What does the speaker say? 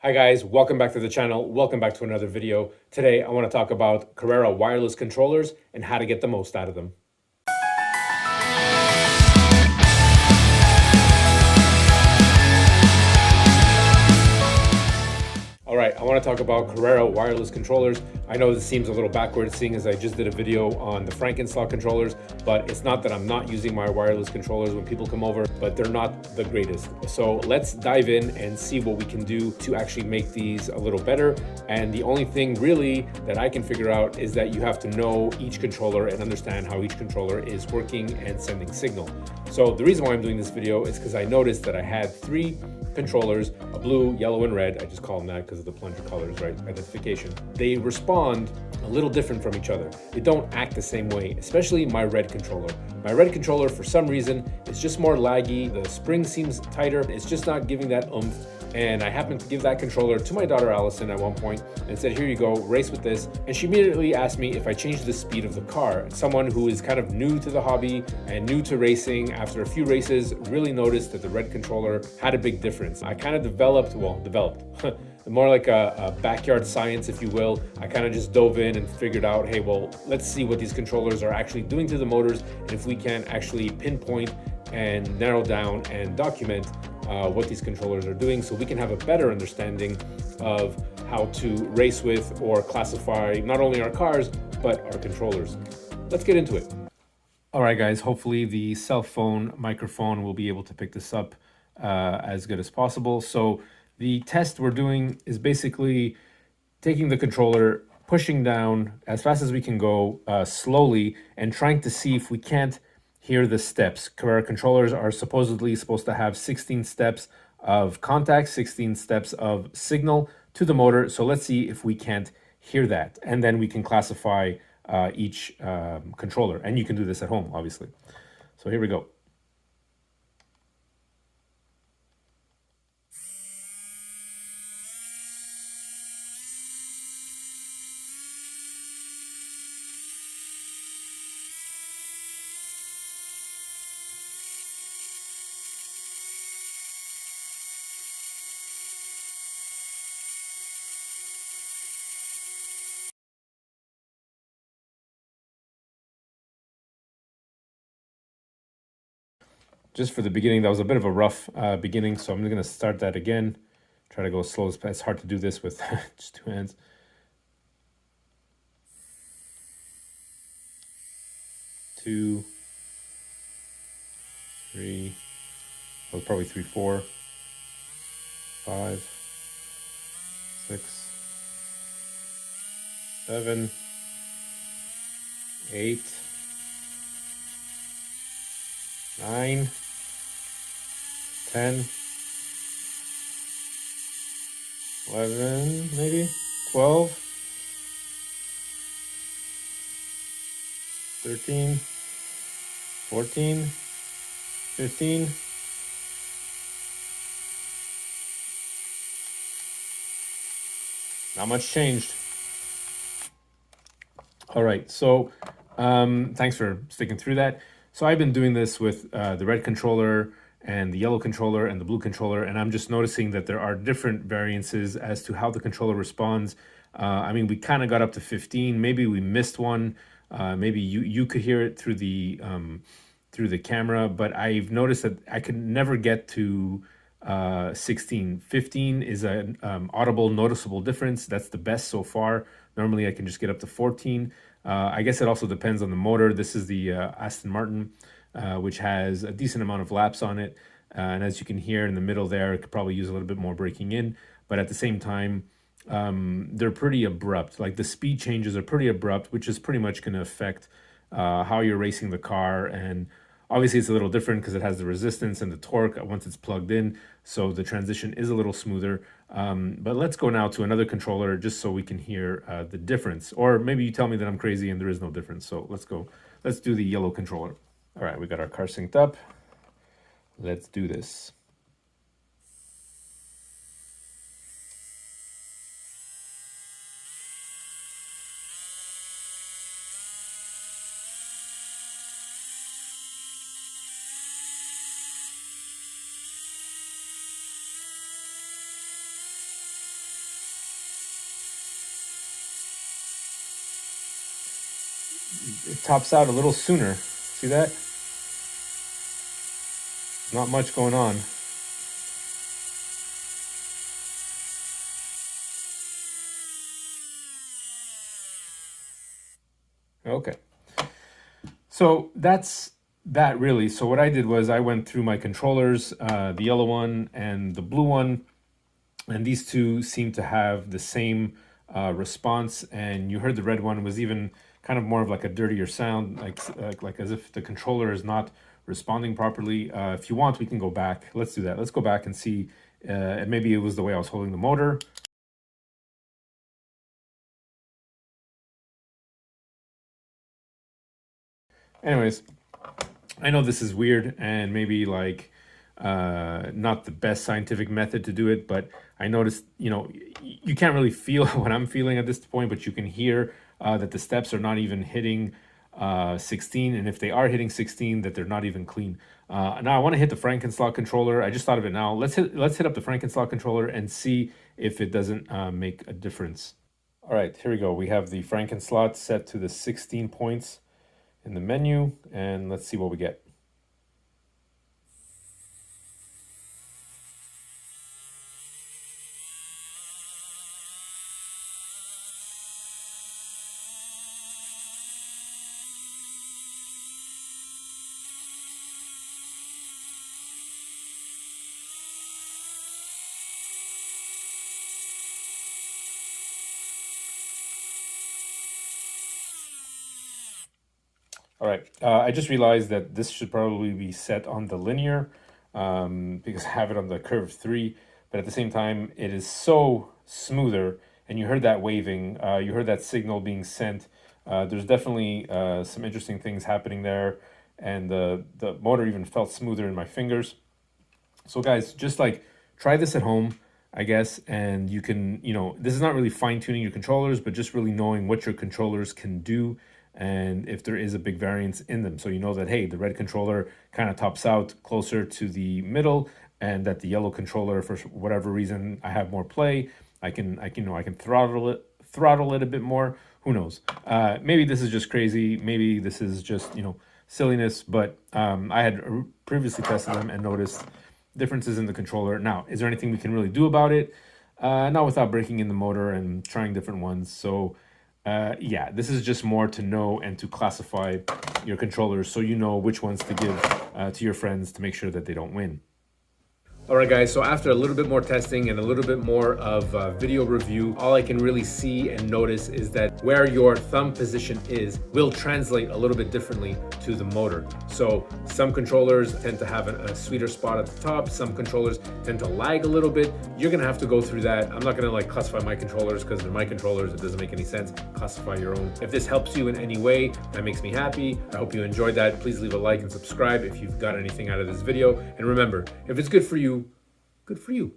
Hi guys, welcome back to the channel. Welcome back to another video. Today I want to talk about Carrera wireless controllers and how to get the most out of them. All right, I want to talk about Carrera wireless controllers. I know this seems a little backwards seeing as I just did a video on the Slot controllers, but it's not that I'm not using my wireless controllers when people come over, but they're not the greatest. So let's dive in and see what we can do to actually make these a little better. And the only thing really that I can figure out is that you have to know each controller and understand how each controller is working and sending signal. So the reason why I'm doing this video is because I noticed that I had three controllers, a blue, yellow, and red. I just call them that because of the plunger colors, right? Identification. They respond a little different from each other. They don't act the same way, especially my red controller. My red controller, for some reason, is just more laggy. The spring seems tighter. It's just not giving that oomph. And I happened to give that controller to my daughter Allison at one point and said, here you go, race with this. And she immediately asked me if I changed the speed of the car. Someone who is kind of new to the hobby and new to racing, after a few races, really noticed that the red controller had a big difference. I kind of developed more like a backyard science, if you will. I kind of just dove in and figured out, hey, well, let's see what these controllers are actually doing to the motors, and if we can actually pinpoint and narrow down and document what these controllers are doing, so we can have a better understanding of how to race with or classify not only our cars, but our controllers. Let's get into it. All right, guys, hopefully the cell phone microphone will be able to pick this up as good as possible. So the test we're doing is basically taking the controller, pushing down as fast as we can go slowly, and trying to see if we can't hear the steps. Carrera controllers are supposedly supposed to have 16 steps of contact, 16 steps of signal to the motor. So let's see if we can't hear that. And then we can classify each controller. And you can do this at home, obviously. So here we go. Just for the beginning, that was a bit of a rough beginning, so I'm going to start that again. Try to go slow. It's hard to do this with just two hands. 2, 3, well, probably 3, 4, 5, 6, 7, 8, 9, 10, 11, maybe 12, 13, 14, 15. Not much changed. All right, so thanks for sticking through that. So I've been doing this with the red controller and the yellow controller and the blue controller, and I'm just noticing that there are different variances as to how the controller responds. I mean, we kind of got up to 15. Maybe we missed one. Maybe you could hear it through the camera, but I've noticed that I could never get to 16. 15 is an audible, noticeable difference. That's the best so far. Normally I can just get up to 14. I guess it also depends on the motor. This is the Aston Martin, which has a decent amount of laps on it. And as you can hear in the middle there, it could probably use a little bit more braking in. But at the same time, they're pretty abrupt. Like the speed changes are pretty abrupt, which is pretty much going to affect how you're racing the car. And obviously it's a little different because it has the resistance and the torque once it's plugged in, so the transition is a little smoother. But let's go now to another controller just so we can hear the difference. Or maybe you tell me that I'm crazy and there is no difference. So let's go. Let's do the yellow controller. All right, we got our car synced up. Let's do this. it tops out a little sooner. See that? Not much going on. Okay. So that's that really. So what I did was I went through my controllers, the yellow one and the blue one, and these two seem to have the same response. And you heard the red one was even kind of more of like a dirtier sound, like as if the controller is not responding properly. If you want, we can go back. Let's do that. Let's go back and see. And maybe it was the way I was holding the motor. Anyways, I know this is weird and maybe like not the best scientific method to do it, but I noticed, you can't really feel what I'm feeling at this point, but you can hear that the steps are not even hitting 16, and if they are hitting 16, that they're not even clean. Now I want to hit the Frankenslot controller. I just thought of it now. Let's hit up the Frankenslot controller and see if it doesn't make a difference. All right, here we go. We have the Frankenslot set to the 16 points in the menu, and let's see what we get. All right, I just realized that this should probably be set on the linear because I have it on the curve 3, but at the same time, it is so smoother, and you heard that waving, you heard that signal being sent. There's definitely some interesting things happening there, and the motor even felt smoother in my fingers. So guys, just like try this at home, I guess, and you can, this is not really fine tuning your controllers, but just really knowing what your controllers can do and if there is a big variance in them. So you know that, hey, the red controller kind of tops out closer to the middle, and that the yellow controller, for whatever reason, I have more play. I can throttle it a bit more. Who knows? Maybe this is just crazy. Maybe this is just, silliness, but I had previously tested them and noticed differences in the controller. Now, is there anything we can really do about it? Not without breaking in the motor and trying different ones. So yeah, this is just more to know and to classify your controllers so you know which ones to give to your friends to make sure that they don't win. All right, guys, so after a little bit more testing and a little bit more of video review, all I can really see and notice is that where your thumb position is will translate a little bit differently to the motor. So some controllers tend to have a sweeter spot at the top. Some controllers tend to lag a little bit. You're gonna have to go through that. I'm not gonna like classify my controllers because they're my controllers. It doesn't make any sense. Classify your own. If this helps you in any way, that makes me happy. I hope you enjoyed that. Please leave a like and subscribe if you've got anything out of this video. And remember, if it's good for you, good for you.